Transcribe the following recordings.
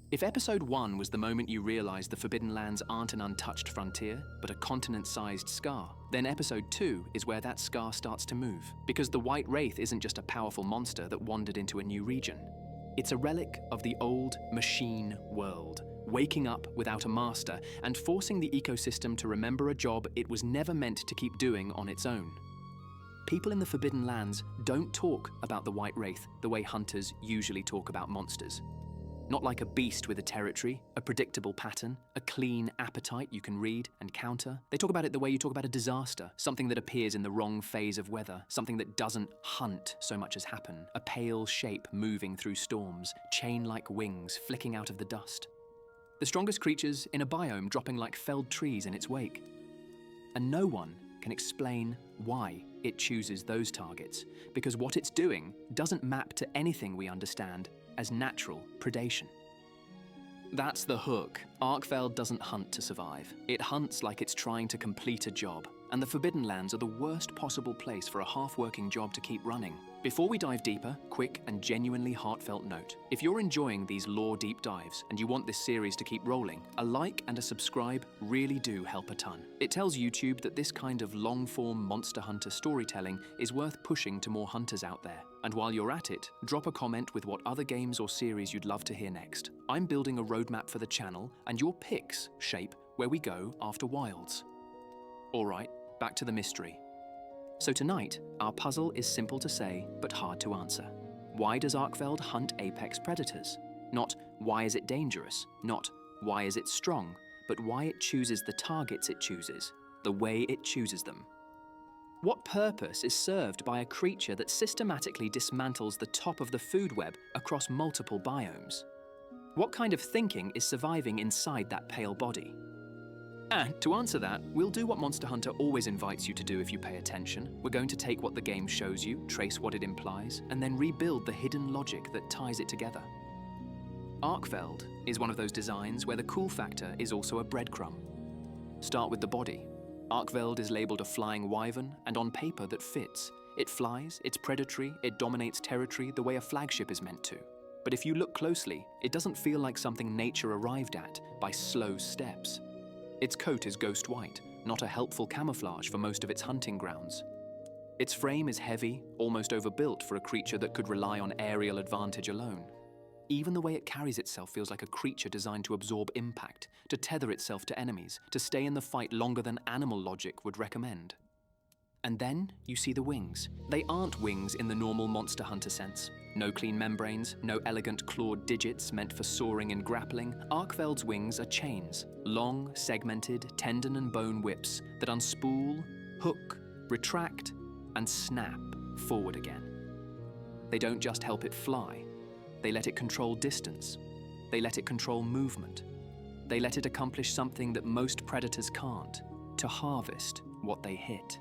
If episode 1 was the moment you realized the Forbidden Lands aren't an untouched frontier, but a continent-sized scar, then episode 2 is where that scar starts to move. Because the White Wraith isn't just a powerful monster that wandered into a new region. It's a relic of the old machine world, waking up without a master and forcing the ecosystem to remember a job it was never meant to keep doing on its own. People in the Forbidden Lands don't talk about the White Wraith the way hunters usually talk about monsters. Not like a beast with a territory, a predictable pattern, a clean appetite you can read and counter. They talk about it the way you talk about a disaster, something that appears in the wrong phase of weather, something that doesn't hunt so much as happen, a pale shape moving through storms, chain-like wings flicking out of the dust. The strongest creatures in a biome dropping like felled trees in its wake. And no one can explain why it chooses those targets, because what it's doing doesn't map to anything we understand as natural predation. That's the hook. Arkveld doesn't hunt to survive. It hunts like it's trying to complete a job. And the Forbidden Lands are the worst possible place for a half-working job to keep running. Before we dive deeper, quick and genuinely heartfelt note. If you're enjoying these lore deep dives and you want this series to keep rolling, a like and a subscribe really do help a ton. It tells YouTube that this kind of long-form monster hunter storytelling is worth pushing to more hunters out there. And while you're at it, drop a comment with what other games or series you'd love to hear next. I'm building a roadmap for the channel, and your picks shape where we go after Wilds. Alright, back to the mystery. So tonight, our puzzle is simple to say, but hard to answer. Why does Arkveld hunt apex predators? Not why is it dangerous, not why is it strong, but why it chooses the targets it chooses, the way it chooses them. What purpose is served by a creature that systematically dismantles the top of the food web across multiple biomes? What kind of thinking is surviving inside that pale body? And to answer that, we'll do what Monster Hunter always invites you to do if you pay attention. We're going to take what the game shows you, trace what it implies, and then rebuild the hidden logic that ties it together. Arkveld is one of those designs where the cool factor is also a breadcrumb. Start with the body. Arkveld is labeled a flying wyvern, and on paper that fits. It flies, it's predatory, it dominates territory the way a flagship is meant to. But if you look closely, it doesn't feel like something nature arrived at by slow steps. Its coat is ghost white, not a helpful camouflage for most of its hunting grounds. Its frame is heavy, almost overbuilt for a creature that could rely on aerial advantage alone. Even the way it carries itself feels like a creature designed to absorb impact, to tether itself to enemies, to stay in the fight longer than animal logic would recommend. And then you see the wings. They aren't wings in the normal Monster Hunter sense. No clean membranes, no elegant clawed digits meant for soaring and grappling. Arkveld's wings are chains, long, segmented, tendon and bone whips that unspool, hook, retract, and snap forward again. They don't just help it fly. They let it control distance. They let it control movement. They let it accomplish something that most predators can't, to harvest what they hit.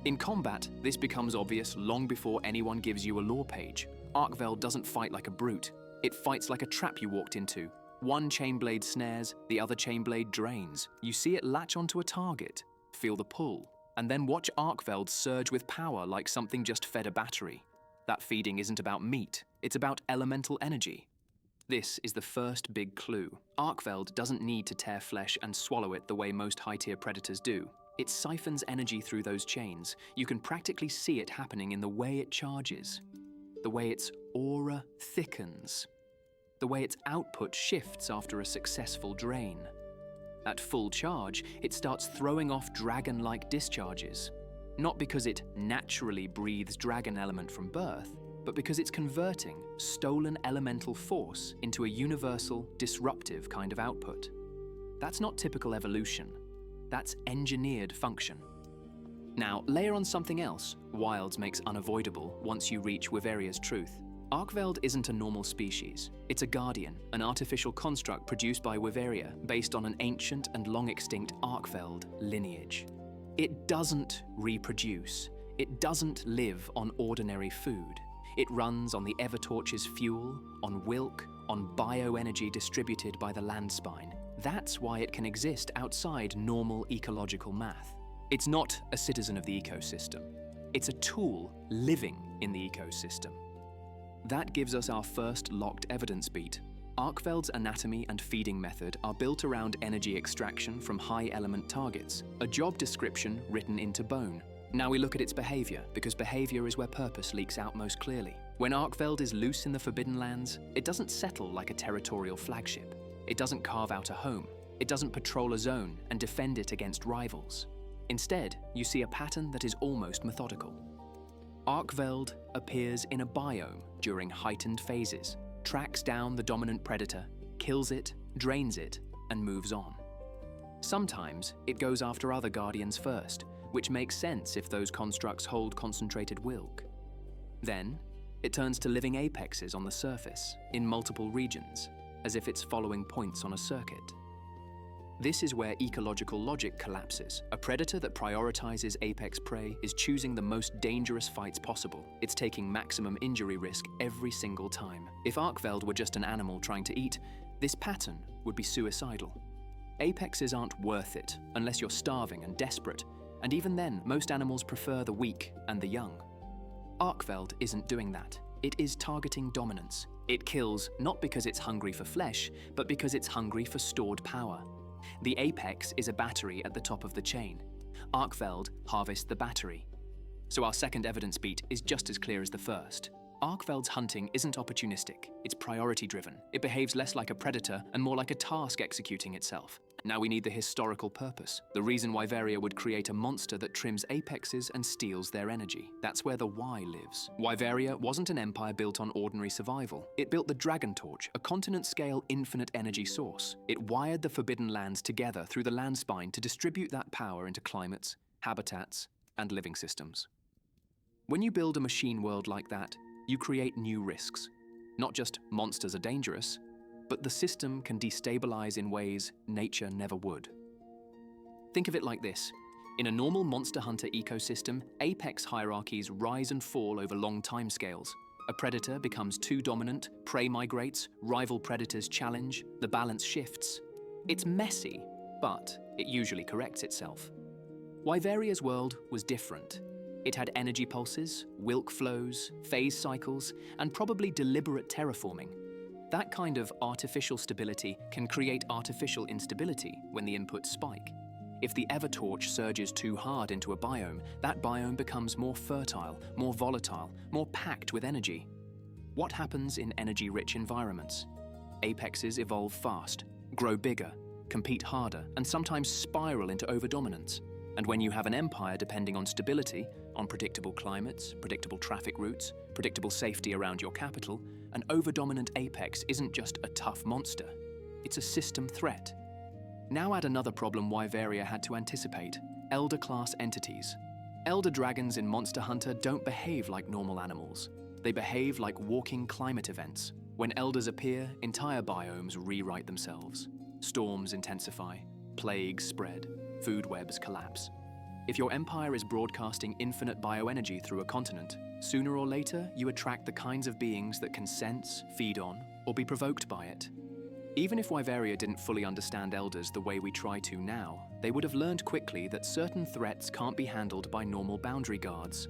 In combat, this becomes obvious long before anyone gives you a lore page. Arkveld doesn't fight like a brute. It fights like a trap you walked into. One chainblade snares, the other chainblade drains. You see it latch onto a target, feel the pull, and then watch Arkveld surge with power like something just fed a battery. That feeding isn't about meat, it's about elemental energy. This is the first big clue. Arkveld doesn't need to tear flesh and swallow it the way most high-tier predators do. It siphons energy through those chains. You can practically see it happening in the way it charges, the way its aura thickens, the way its output shifts after a successful drain. At full charge, it starts throwing off dragon-like discharges, not because it naturally breathes dragon element from birth, but because it's converting stolen elemental force into a universal, disruptive kind of output. That's not typical evolution. That's engineered function. Now, layer on something else Wilds makes unavoidable once you reach Wyveria's truth. Arkveld isn't a normal species. It's a guardian, an artificial construct produced by Wyveria based on an ancient and long-extinct Arkveld lineage. It doesn't reproduce. It doesn't live on ordinary food. It runs on the Evertorch's fuel, on Wilk, on bioenergy distributed by the landspine. That's why it can exist outside normal ecological math. It's not a citizen of the ecosystem. It's a tool living in the ecosystem. That gives us our first locked evidence beat. Arkveld's anatomy and feeding method are built around energy extraction from high-element targets, a job description written into bone. Now we look at its behavior, because behavior is where purpose leaks out most clearly. When Arkveld is loose in the Forbidden Lands, it doesn't settle like a territorial flagship. It doesn't carve out a home. It doesn't patrol a zone and defend it against rivals. Instead, you see a pattern that is almost methodical. Arkveld appears in a biome during heightened phases, tracks down the dominant predator, kills it, drains it, and moves on. Sometimes it goes after other guardians first, which makes sense if those constructs hold concentrated wilk. Then, it turns to living apexes on the surface, in multiple regions, as if it's following points on a circuit. This is where ecological logic collapses. A predator that prioritizes apex prey is choosing the most dangerous fights possible. It's taking maximum injury risk every single time. If Arkveld were just an animal trying to eat, this pattern would be suicidal. Apexes aren't worth it unless you're starving and desperate, and even then, most animals prefer the weak and the young. Arkveld isn't doing that. It is targeting dominance. It kills not because it's hungry for flesh, but because it's hungry for stored power. The apex is a battery at the top of the chain. Arkveld harvests the battery. So our second evidence beat is just as clear as the first. Arkveld's hunting isn't opportunistic, it's priority-driven. It behaves less like a predator and more like a task executing itself. Now we need the historical purpose, the reason Wyveria would create a monster that trims apexes and steals their energy. That's where the why lives. Wyveria wasn't an empire built on ordinary survival. It built the Dragon Torch, a continent-scale infinite energy source. It wired the Forbidden Lands together through the land spine to distribute that power into climates, habitats, and living systems. When you build a machine world like that, you create new risks. Not just monsters are dangerous, but the system can destabilize in ways nature never would. Think of it like this. In a normal monster hunter ecosystem, apex hierarchies rise and fall over long timescales. A predator becomes too dominant, prey migrates, rival predators challenge, the balance shifts. It's messy, but it usually corrects itself. Wyveria's world was different. It had energy pulses, wilk flows, phase cycles, and probably deliberate terraforming. That kind of artificial stability can create artificial instability when the inputs spike. If the Evertorch surges too hard into a biome, that biome becomes more fertile, more volatile, more packed with energy. What happens in energy-rich environments? Apexes evolve fast, grow bigger, compete harder, and sometimes spiral into overdominance. And when you have an empire depending on stability, on predictable climates, predictable traffic routes, predictable safety around your capital, an overdominant apex isn't just a tough monster, it's a system threat. Now add another problem Wyveria had to anticipate: Elder-class entities. Elder dragons in Monster Hunter don't behave like normal animals. They behave like walking climate events. When elders appear, entire biomes rewrite themselves. Storms intensify, plagues spread, food webs collapse. If your empire is broadcasting infinite bioenergy through a continent, sooner or later you attract the kinds of beings that can sense, feed on, or be provoked by it. Even if Wyveria didn't fully understand elders the way we try to now, they would have learned quickly that certain threats can't be handled by normal boundary guards.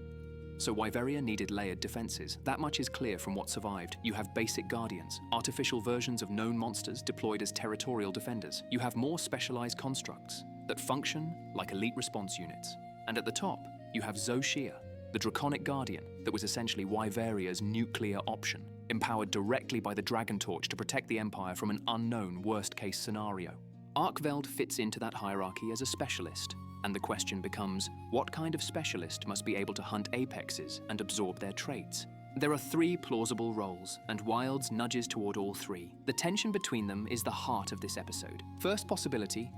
So Wyveria needed layered defenses. That much is clear from what survived. You have basic guardians, artificial versions of known monsters deployed as territorial defenders. You have more specialized constructs that function like elite response units. And at the top, you have Zoshia, the draconic guardian that was essentially Wyveria's nuclear option, empowered directly by the Dragon Torch to protect the Empire from an unknown worst-case scenario. Arkveld fits into that hierarchy as a specialist, and the question becomes, what kind of specialist must be able to hunt apexes and absorb their traits? There are 3 plausible roles, and Wilds nudges toward all 3. The tension between them is the heart of this episode. First possibility,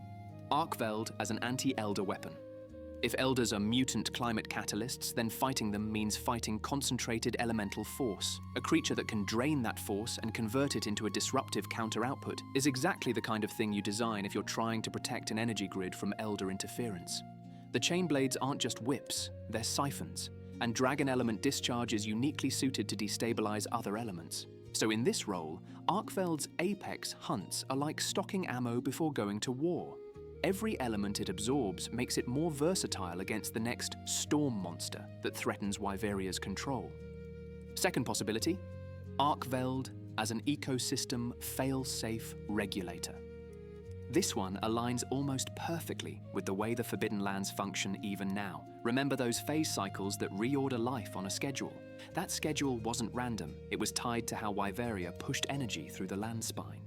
Arkveld as an anti-elder weapon. If elders are mutant climate catalysts, then fighting them means fighting concentrated elemental force. A creature that can drain that force and convert it into a disruptive counter-output is exactly the kind of thing you design if you're trying to protect an energy grid from elder interference. The chain blades aren't just whips, they're siphons, and dragon element discharge is uniquely suited to destabilize other elements. So in this role, Arkveld's apex hunts are like stocking ammo before going to war. Every element it absorbs makes it more versatile against the next storm monster that threatens Wyveria's control. Second possibility, Arkveld as an ecosystem fail-safe regulator. This one aligns almost perfectly with the way the Forbidden Lands function even now. Remember those phase cycles that reorder life on a schedule? That schedule wasn't random, it was tied to how Wyveria pushed energy through the land spine.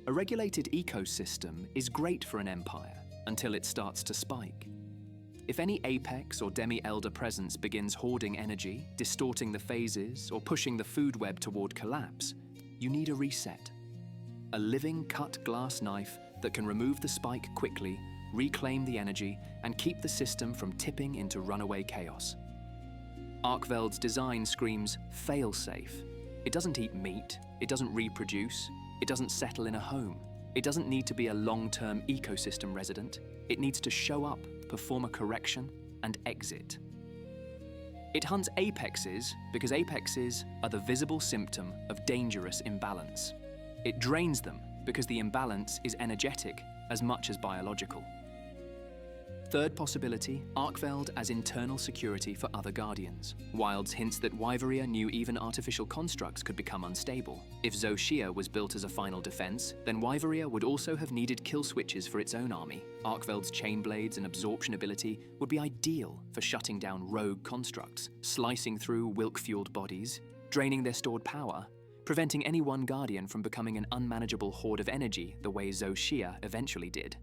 A regulated ecosystem is great for an empire until it starts to spike. If any apex or demi-elder presence begins hoarding energy, distorting the phases, or pushing the food web toward collapse, you need a reset. A living cut glass knife that can remove the spike quickly, reclaim the energy, and keep the system from tipping into runaway chaos. Arkveld's design screams fail-safe. It doesn't eat meat, it doesn't reproduce, it doesn't settle in a home. It doesn't need to be a long-term ecosystem resident. It needs to show up, perform a correction, and exit. It hunts apexes because apexes are the visible symptom of dangerous imbalance. It drains them because the imbalance is energetic as much as biological. Third possibility, Arkveld as internal security for other guardians. Wild's hints that Wyveria knew even artificial constructs could become unstable. If Xochitl was built as a final defense, then Wyveria would also have needed kill switches for its own army. Arkveld's chain blades and absorption ability would be ideal for shutting down rogue constructs, slicing through Wilk-fueled bodies, draining their stored power, preventing any one guardian from becoming an unmanageable hoard of energy the way Xochitl eventually did.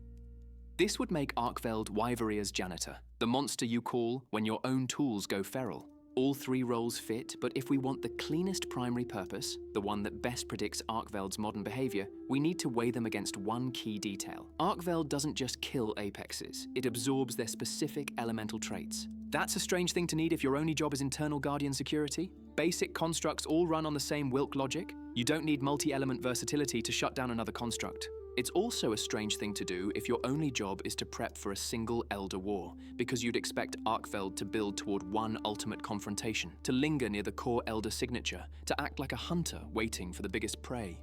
This would make Arkveld Wyveria's janitor, the monster you call when your own tools go feral. All three roles fit, but if we want the cleanest primary purpose, the one that best predicts Arkveld's modern behavior, we need to weigh them against one key detail. Arkveld doesn't just kill apexes, it absorbs their specific elemental traits. That's a strange thing to need if your only job is internal guardian security. Basic constructs all run on the same Wilk logic. You don't need multi-element versatility to shut down another construct. It's also a strange thing to do if your only job is to prep for a single Elder War, because you'd expect Arkveld to build toward one ultimate confrontation, to linger near the core Elder signature, to act like a hunter waiting for the biggest prey.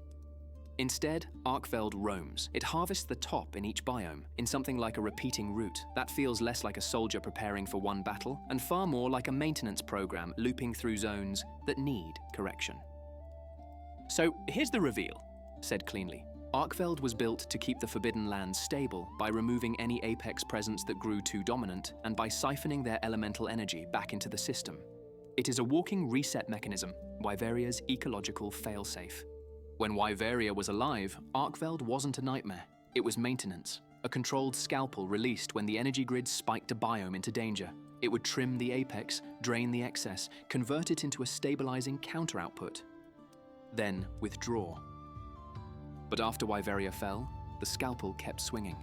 Instead, Arkveld roams. It harvests the top in each biome, in something like a repeating route. That feels less like a soldier preparing for one battle, and far more like a maintenance program looping through zones that need correction. So here's the reveal, said cleanly. Arkveld was built to keep the Forbidden Lands stable by removing any apex presence that grew too dominant and by siphoning their elemental energy back into the system. It is a walking reset mechanism, Wyveria's ecological failsafe. When Wyveria was alive, Arkveld wasn't a nightmare. It was maintenance, a controlled scalpel released when the energy grid spiked a biome into danger. It would trim the apex, drain the excess, convert it into a stabilizing counter-output, then withdraw. But after Wyveria fell, the scalpel kept swinging.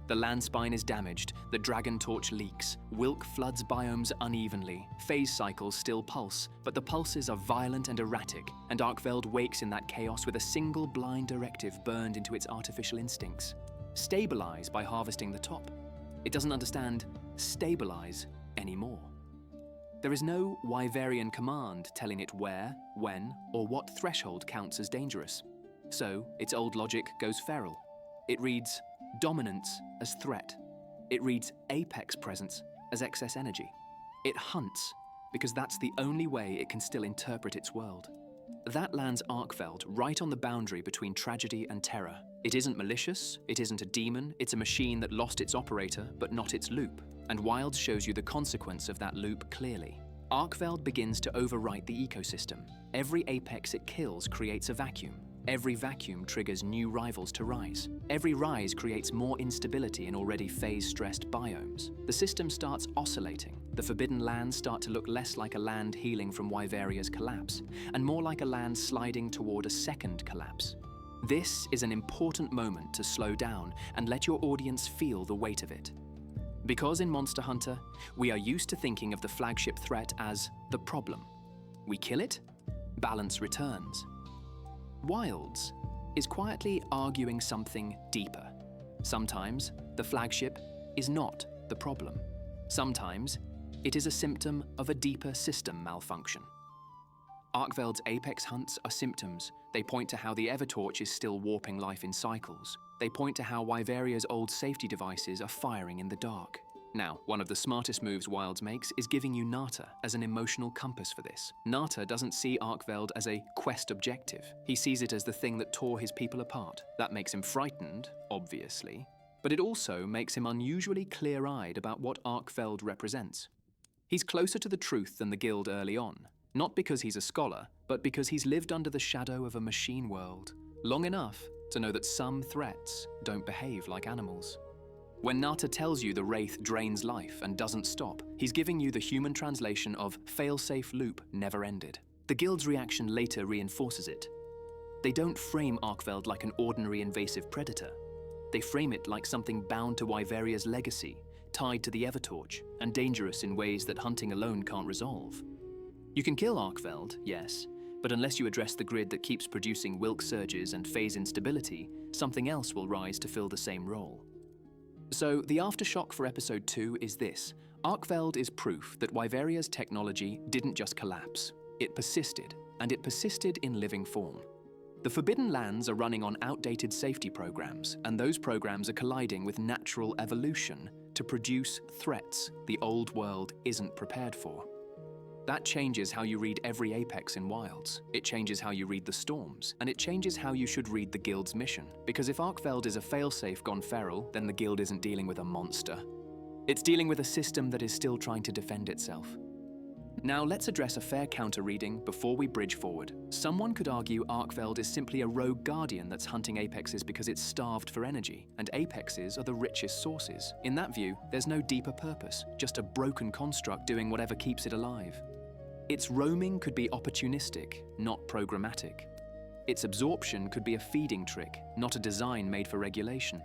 The land spine is damaged, the dragon torch leaks, Wilk floods biomes unevenly, phase cycles still pulse, but the pulses are violent and erratic, and Arkveld wakes in that chaos with a single blind directive burned into its artificial instincts. Stabilize by harvesting the top. It doesn't understand stabilize anymore. There is no Wyverian command telling it where, when, or what threshold counts as dangerous. So, its old logic goes feral. It reads dominance as threat. It reads apex presence as excess energy. It hunts because that's the only way it can still interpret its world. That lands Arkveld right on the boundary between tragedy and terror. It isn't malicious, it isn't a demon, it's a machine that lost its operator but not its loop. And Wild shows you the consequence of that loop clearly. Arkveld begins to overwrite the ecosystem. Every apex it kills creates a vacuum. Every vacuum triggers new rivals to rise. Every rise creates more instability in already phase-stressed biomes. The system starts oscillating. The Forbidden Lands start to look less like a land healing from Wyveria's collapse, and more like a land sliding toward a second collapse. This is an important moment to slow down and let your audience feel the weight of it. Because in Monster Hunter, we are used to thinking of the flagship threat as the problem. We kill it, balance returns. Wilds is quietly arguing something deeper. Sometimes the flagship is not the problem. Sometimes it is a symptom of a deeper system malfunction. Arkveld's apex hunts are symptoms. They point to how the Evertorch is still warping life in cycles. They point to how Wyveria's old safety devices are firing in the dark. Now, one of the smartest moves Wilds makes is giving you Nata as an emotional compass for this. Nata doesn't see Arkveld as a quest objective. He sees it as the thing that tore his people apart. That makes him frightened, obviously, but it also makes him unusually clear-eyed about what Arkveld represents. He's closer to the truth than the Guild early on, not because he's a scholar, but because he's lived under the shadow of a machine world long enough to know that some threats don't behave like animals. When Nata tells you the Wraith drains life and doesn't stop, he's giving you the human translation of fail-safe loop never ended. The Guild's reaction later reinforces it. They don't frame Arkveld like an ordinary invasive predator. They frame it like something bound to Wyveria's legacy, tied to the Evertorch, and dangerous in ways that hunting alone can't resolve. You can kill Arkveld, yes, but unless you address the grid that keeps producing Wilk surges and phase instability, something else will rise to fill the same role. So, the aftershock for Episode 2 is this. Arkveld is proof that Wyveria's technology didn't just collapse. It persisted, and it persisted in living form. The Forbidden Lands are running on outdated safety programs, and those programs are colliding with natural evolution to produce threats the old world isn't prepared for. That changes how you read every apex in Wilds. It changes how you read the storms, and it changes how you should read the Guild's mission. Because if Arkveld is a failsafe gone feral, then the Guild isn't dealing with a monster. It's dealing with a system that is still trying to defend itself. Now let's address a fair counter-reading before we bridge forward. Someone could argue Arkveld is simply a rogue guardian that's hunting apexes because it's starved for energy, and apexes are the richest sources. In that view, there's no deeper purpose, just a broken construct doing whatever keeps it alive. Its roaming could be opportunistic, not programmatic. Its absorption could be a feeding trick, not a design made for regulation.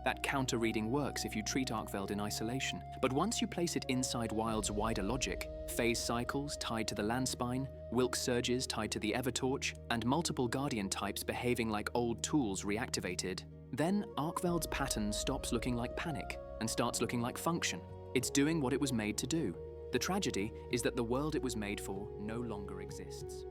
That counter-reading works if you treat Arkveld in isolation, but once you place it inside Wild's wider logic, phase cycles tied to the landspine, Wilk surges tied to the Evertorch, and multiple Guardian types behaving like old tools reactivated, then Arkveld's pattern stops looking like panic and starts looking like function. It's doing what it was made to do. The tragedy is that the world it was made for no longer exists.